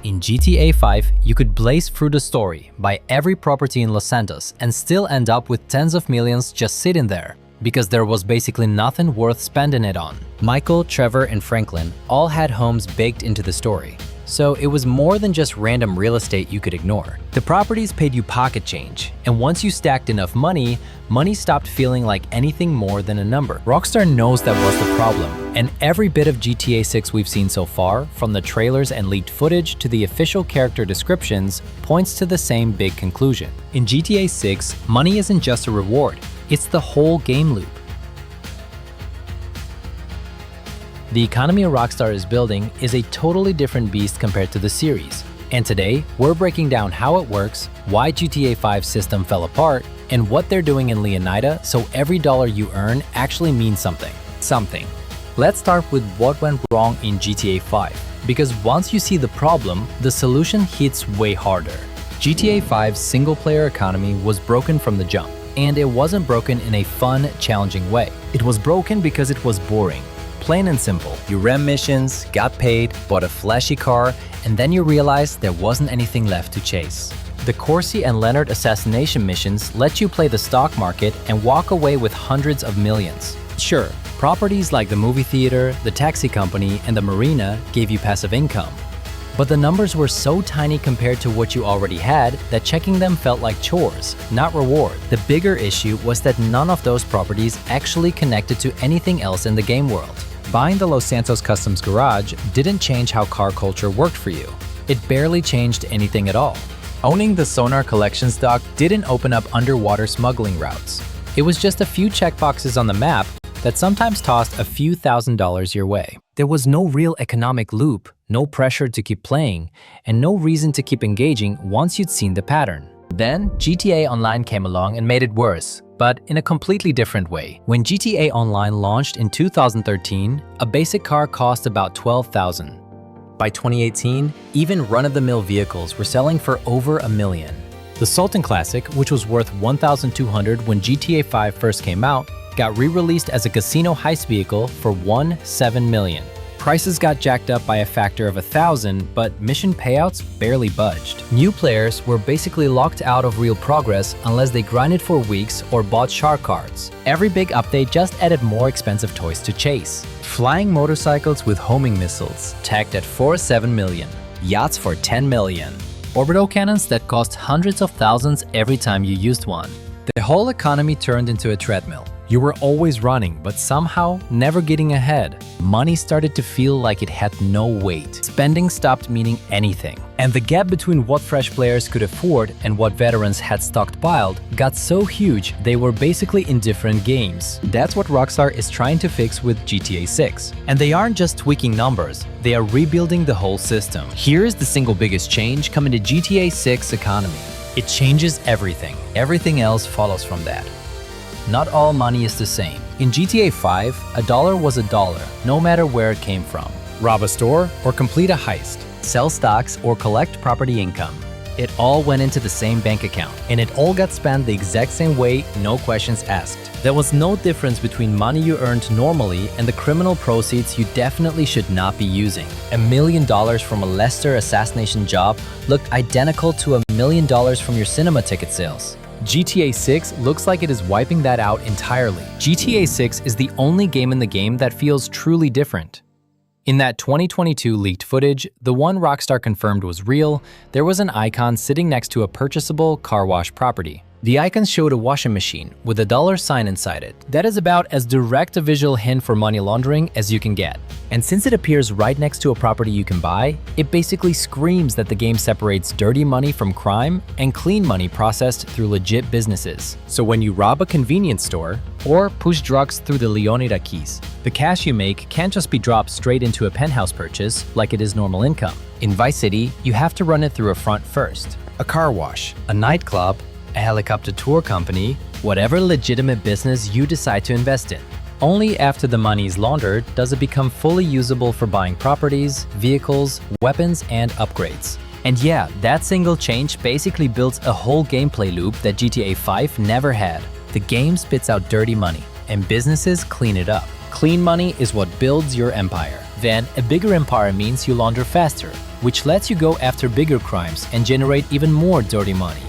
In GTA 5, you could blaze through the story, buy every property in Los Santos, and still end up with tens of millions just sitting there, because there was basically nothing worth spending it on. Michael, Trevor, and Franklin all had homes baked into the story, so it was more than just random real estate you could ignore. The properties paid you pocket change, and once you stacked enough money, money stopped feeling like anything more than a number. Rockstar knows that was the problem, and every bit of GTA 6 we've seen so far, from the trailers and leaked footage to the official character descriptions, points to the same big conclusion. In GTA 6, money isn't just a reward, it's the whole game loop. The economy Rockstar is building is a totally different beast compared to the series. And today, we're breaking down how it works, why GTA 5's system fell apart, and what they're doing in Leonida so every dollar you earn actually means something. Let's start with what went wrong in GTA 5, because once you see the problem, the solution hits way harder. GTA 5's single-player economy was broken from the jump, and it wasn't broken in a fun, challenging way. It was broken because it was boring. Plain and simple. You ran missions, got paid, bought a flashy car, and then you realized there wasn't anything left to chase. The Corsi and Leonard assassination missions let you play the stock market and walk away with hundreds of millions. Sure, properties like the movie theater, the taxi company, and the marina gave you passive income. But the numbers were so tiny compared to what you already had that checking them felt like chores, not reward. The bigger issue was that none of those properties actually connected to anything else in the game world. Buying the Los Santos Customs garage didn't change how car culture worked for you. It barely changed anything at all. Owning the Sonar collection stock didn't open up underwater smuggling routes. It was just a few checkboxes on the map that sometimes tossed a few $1,000s your way. There was no real economic loop, no pressure to keep playing, and no reason to keep engaging once you'd seen the pattern. Then GTA Online came along and made it worse, but in a completely different way. When GTA Online launched in 2013, a basic car cost about $12,000. By 2018, even run-of-the-mill vehicles were selling for over $1 million. The Sultan Classic, which was worth $1,200 when GTA 5 first came out, got re-released as a casino heist vehicle for $1.7 million. Prices got jacked up by a factor of 1,000, but mission payouts barely budged. New players were basically locked out of real progress unless they grinded for weeks or bought shark cards. Every big update just added more expensive toys to chase. Flying motorcycles with homing missiles, tagged at $4.7 million. Yachts for $10 million. Orbital cannons that cost hundreds of thousands every time you used one. The whole economy turned into a treadmill. You were always running, but somehow never getting ahead. Money started to feel like it had no weight. Spending stopped meaning anything. And the gap between what fresh players could afford and what veterans had stockpiled got so huge they were basically indifferent games. That's what Rockstar is trying to fix with GTA 6. And they aren't just tweaking numbers, they are rebuilding the whole system. Here's the single biggest change coming to GTA 6 economy. It changes everything. Everything else follows from that. Not all money is the same. In GTA 5, $1 was $1, no matter where it came from. Rob a store or complete a heist, sell stocks or collect property income. It all went into the same bank account, and it all got spent the exact same way, no questions asked. There was no difference between money you earned normally and the criminal proceeds you definitely should not be using. $1 million from a Lester assassination job looked identical to $1 million from your cinema ticket sales. GTA 6 looks like it is wiping that out entirely. GTA 6 is the only game in the game that feels truly different. In that 2022 leaked footage, the one Rockstar confirmed was real, there was an icon sitting next to a purchasable car wash property. The icon showed a washing machine with a dollar sign inside it. That is about as direct a visual hint for money laundering as you can get. And since it appears right next to a property you can buy, it basically screams that the game separates dirty money from crime and clean money processed through legit businesses. So when you rob a convenience store or push drugs through the Leonida keys, the cash you make can't just be dropped straight into a penthouse purchase like it is normal income. In Vice City, you have to run it through a front first. A car wash, a nightclub, a helicopter tour company, whatever legitimate business you decide to invest in. Only after the money is laundered does it become fully usable for buying properties, vehicles, weapons, and upgrades. And yeah, that single change basically builds a whole gameplay loop that GTA 5 never had. The game spits out dirty money, and businesses clean it up. Clean money is what builds your empire. Then, a bigger empire means you launder faster, which lets you go after bigger crimes and generate even more dirty money.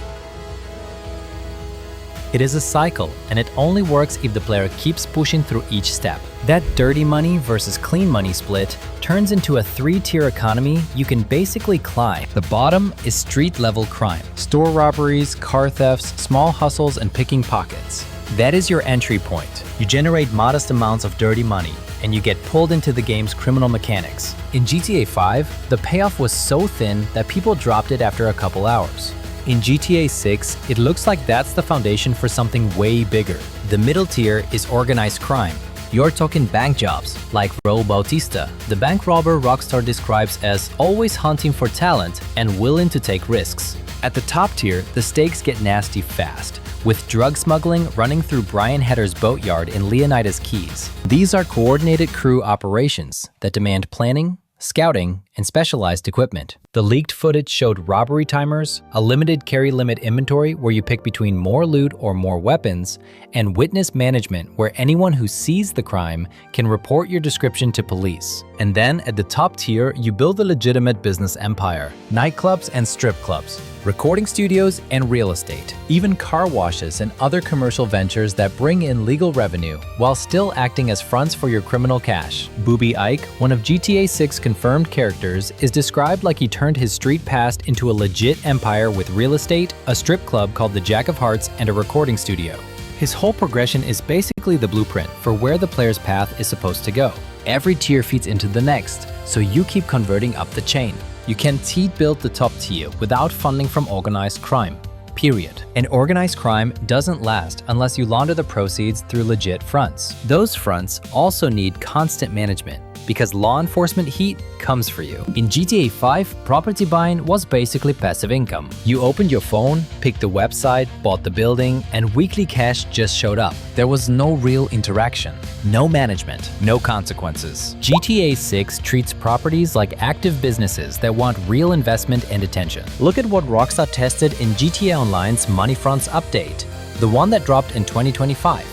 It is a cycle, and it only works if the player keeps pushing through each step. That dirty money versus clean money split turns into a 3-tier economy you can basically climb. The bottom is street-level crime: store robberies, car thefts, small hustles, and picking pockets. That is your entry point. You generate modest amounts of dirty money, and you get pulled into the game's criminal mechanics. In GTA 5, the payoff was so thin that people dropped it after a couple hours. In GTA 6, it looks like that's the foundation for something way bigger. The middle tier is organized crime. You're talking bank jobs, like Raul Bautista, the bank robber Rockstar describes as always hunting for talent and willing to take risks. At the top tier, the stakes get nasty fast, with drug smuggling running through Brian Hetter's boatyard in Leonidas Keys. These are coordinated crew operations that demand planning, scouting, and specialized equipment. The leaked footage showed robbery timers, a limited carry limit inventory where you pick between more loot or more weapons, and witness management where anyone who sees the crime can report your description to police. And then at the top tier, you build a legitimate business empire: nightclubs and strip clubs, recording studios and real estate, even car washes and other commercial ventures that bring in legal revenue while still acting as fronts for your criminal cash. Booby Ike, one of GTA 6 confirmed characters, is described like he turned his street past into a legit empire with real estate, a strip club called the Jack of Hearts, and a recording studio. His whole progression is basically the blueprint for where the player's path is supposed to go. Every tier feeds into the next, so you keep converting up the chain. You can't build the top tier without funding from organized crime. Period. And organized crime doesn't last unless you launder the proceeds through legit fronts. Those fronts also need constant management, because law enforcement heat comes for you. In GTA 5, property buying was basically passive income. You opened your phone, picked the website, bought the building, and weekly cash just showed up. There was no real interaction, no management, no consequences. GTA 6 treats properties like active businesses that want real investment and attention. Look at what Rockstar tested in GTA Online's Money Fronts update, the one that dropped in 2025.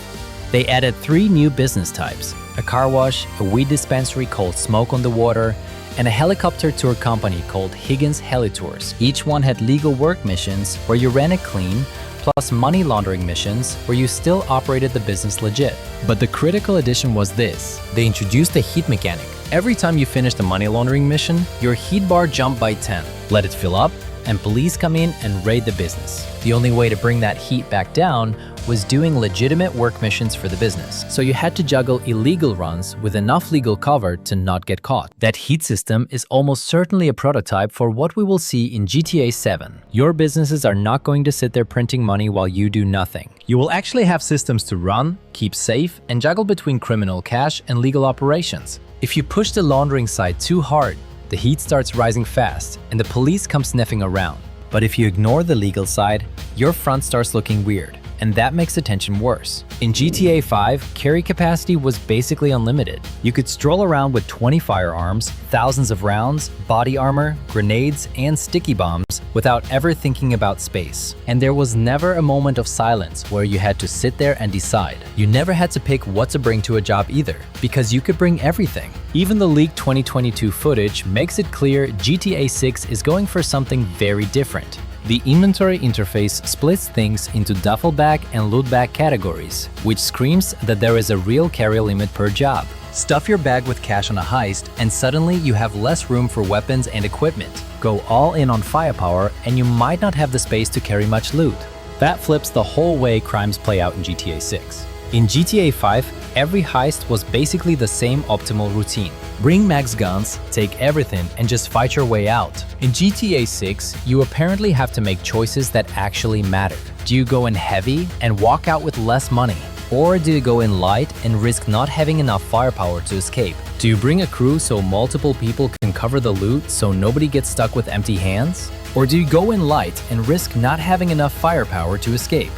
They added 3 new business types: a car wash, a weed dispensary called Smoke on the Water, and a helicopter tour company called Higgins Heli Tours. Each one had legal work missions where you ran it clean, plus money laundering missions where you still operated the business legit. But the critical addition was this: they introduced a heat mechanic. Every time you finished a money laundering mission, your heat bar jumped by 10. Let it fill up, and police come in and raid the business. The only way to bring that heat back down was doing legitimate work missions for the business. So you had to juggle illegal runs with enough legal cover to not get caught. That heat system is almost certainly a prototype for what we will see in GTA 7. Your businesses are not going to sit there printing money while you do nothing. You will actually have systems to run, keep safe, and juggle between criminal cash and legal operations. If you push the laundering side too hard, the heat starts rising fast and the police come sniffing around. But if you ignore the legal side, your front starts looking weird, and that makes the tension worse. In GTA 5, carry capacity was basically unlimited. You could stroll around with 20 firearms, thousands of rounds, body armor, grenades, and sticky bombs without ever thinking about space. And there was never a moment of silence where you had to sit there and decide. You never had to pick what to bring to a job either, because you could bring everything. Even the leaked 2022 footage makes it clear GTA 6 is going for something very different. The inventory interface splits things into duffel bag and loot bag categories, which screams that there is a real carry limit per job. Stuff your bag with cash on a heist, and suddenly you have less room for weapons and equipment. Go all in on firepower, and you might not have the space to carry much loot. That flips the whole way crimes play out in GTA 6. In GTA 5, every heist was basically the same optimal routine. Bring max guns, take everything, and just fight your way out. In GTA 6, you apparently have to make choices that actually matter. Do you go in heavy and walk out with less money? Or do you go in light and risk not having enough firepower to escape? Do you bring a crew so multiple people can cover the loot so nobody gets stuck with empty hands? Or do you go in light and risk not having enough firepower to escape?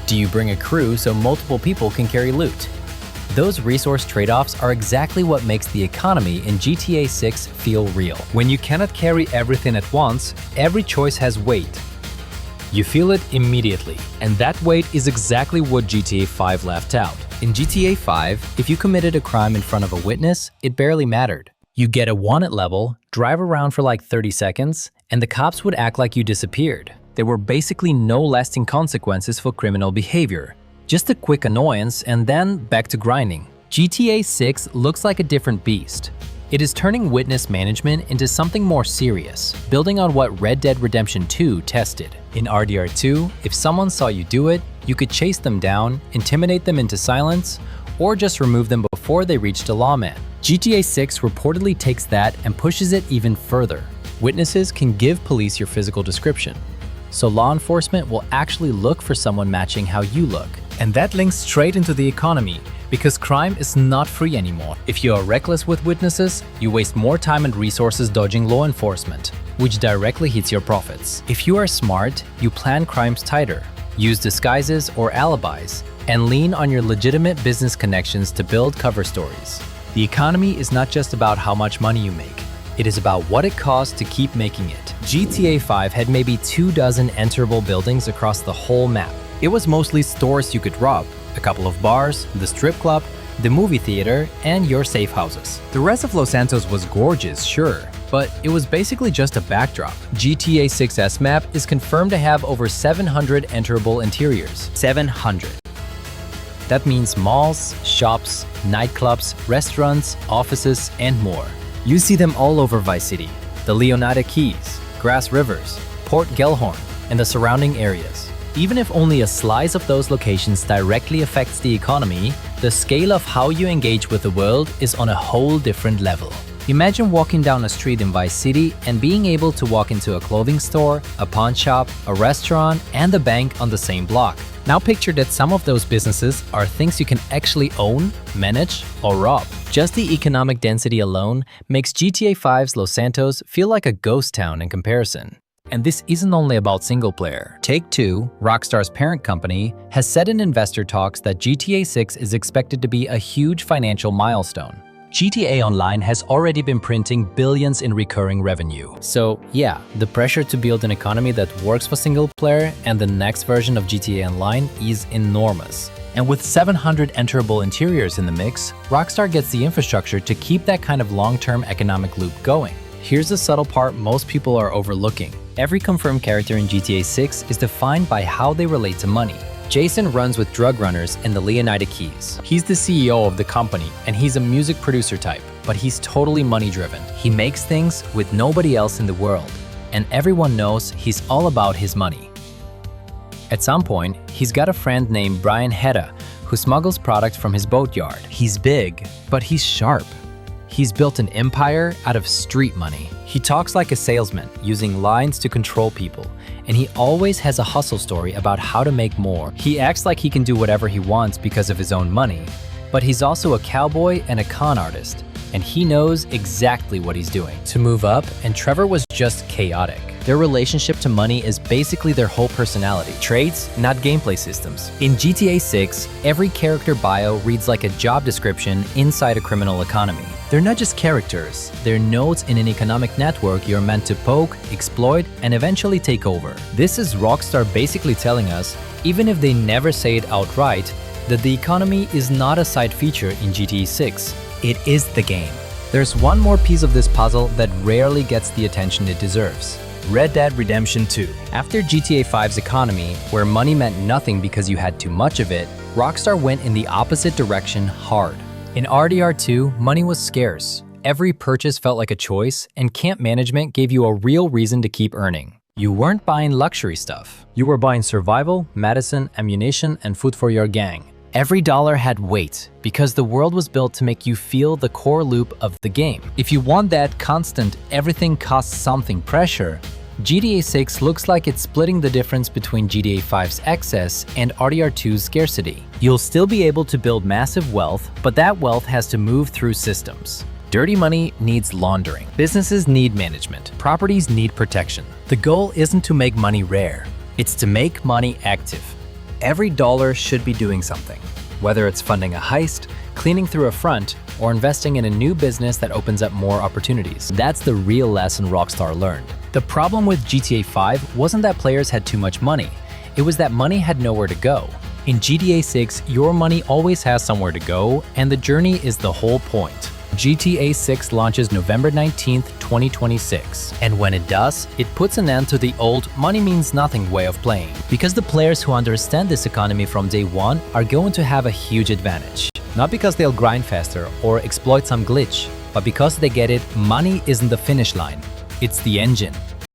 Do you bring a crew so multiple people can carry loot? Those resource trade-offs are exactly what makes the economy in GTA 6 feel real. When you cannot carry everything at once, every choice has weight. You feel it immediately, and that weight is exactly what GTA 5 left out. In GTA 5, if you committed a crime in front of a witness, it barely mattered. You get a wanted level, drive around for like 30 seconds, and the cops would act like you disappeared. There were basically no lasting consequences for criminal behavior. Just a quick annoyance and then back to grinding. GTA 6 looks like a different beast. It is turning witness management into something more serious, building on what Red Dead Redemption 2 tested. In RDR 2, if someone saw you do it, you could chase them down, intimidate them into silence, or just remove them before they reached a lawman. GTA 6 reportedly takes that and pushes it even further. Witnesses can give police your physical description, so law enforcement will actually look for someone matching how you look. And that links straight into the economy, because crime is not free anymore. If you are reckless with witnesses, you waste more time and resources dodging law enforcement, which directly hits your profits. If you are smart, you plan crimes tighter, use disguises or alibis, and lean on your legitimate business connections to build cover stories. The economy is not just about how much money you make. It is about what it costs to keep making it. GTA 5 had maybe 24 enterable buildings across the whole map. It was mostly stores you could rob, a couple of bars, the strip club, the movie theater, and your safe houses. The rest of Los Santos was gorgeous, sure, but it was basically just a backdrop. GTA 6's map is confirmed to have over 700 enterable interiors. 700. That means malls, shops, nightclubs, restaurants, offices, and more. You see them all over Vice City, the Leonida Keys, Grass Rivers, Port Gellhorn, and the surrounding areas. Even if only a slice of those locations directly affects the economy, the scale of how you engage with the world is on a whole different level. Imagine walking down a street in Vice City and being able to walk into a clothing store, a pawn shop, a restaurant, and a bank on the same block. Now picture that some of those businesses are things you can actually own, manage, or rob. Just the economic density alone makes GTA 5's Los Santos feel like a ghost town in comparison. And this isn't only about single player. Take-Two, Rockstar's parent company, has said in investor talks that GTA 6 is expected to be a huge financial milestone. GTA Online has already been printing billions in recurring revenue. So yeah, the pressure to build an economy that works for single player and the next version of GTA Online is enormous. And with 700 enterable interiors in the mix, Rockstar gets the infrastructure to keep that kind of long-term economic loop going. Here's the subtle part most people are overlooking. Every confirmed character in GTA 6 is defined by how they relate to money. Jason runs with drug runners in the Leonida Keys. He's the CEO of the company, and he's a music producer type, but he's totally money-driven. He makes things with nobody else in the world, and everyone knows he's all about his money. At some point, he's got a friend named Brian Hedda, who smuggles product from his boatyard. He's big, but he's sharp. He's built an empire out of street money. He talks like a salesman, using lines to control people, and he always has a hustle story about how to make more. He acts like he can do whatever he wants because of his own money, but he's also a cowboy and a con artist, and he knows exactly what he's doing to move up, and Trevor was just chaotic. Their relationship to money is basically their whole personality. Traits, not gameplay systems. In GTA 6, every character bio reads like a job description inside a criminal economy. They're not just characters, they're nodes in an economic network you're meant to poke, exploit, and eventually take over. This is Rockstar basically telling us, even if they never say it outright, that the economy is not a side feature in GTA 6. It is the game. There's one more piece of this puzzle that rarely gets the attention it deserves. Red Dead Redemption 2. After GTA 5's economy, where money meant nothing because you had too much of it, Rockstar went in the opposite direction hard. In RDR 2, money was scarce. Every purchase felt like a choice, and camp management gave you a real reason to keep earning. You weren't buying luxury stuff. You were buying survival, medicine, ammunition, and food for your gang. Every dollar had weight, because the world was built to make you feel the core loop of the game. If you want that constant everything costs something pressure, GTA 6 looks like it's splitting the difference between GTA 5's excess and RDR 2's scarcity. You'll still be able to build massive wealth, but that wealth has to move through systems. Dirty money needs laundering. Businesses need management. Properties need protection. The goal isn't to make money rare. It's to make money active. Every dollar should be doing something, whether it's funding a heist, cleaning through a front, or investing in a new business that opens up more opportunities. That's the real lesson Rockstar learned. The problem with GTA 5 wasn't that players had too much money, it was that money had nowhere to go. In GTA 6, your money always has somewhere to go, and the journey is the whole point. GTA 6 launches November 19th, 2026, and when it does, it puts an end to the old money means nothing way of playing. Because the players who understand this economy from day one are going to have a huge advantage. Not because they'll grind faster or exploit some glitch, but because they get it, money isn't the finish line, it's the engine.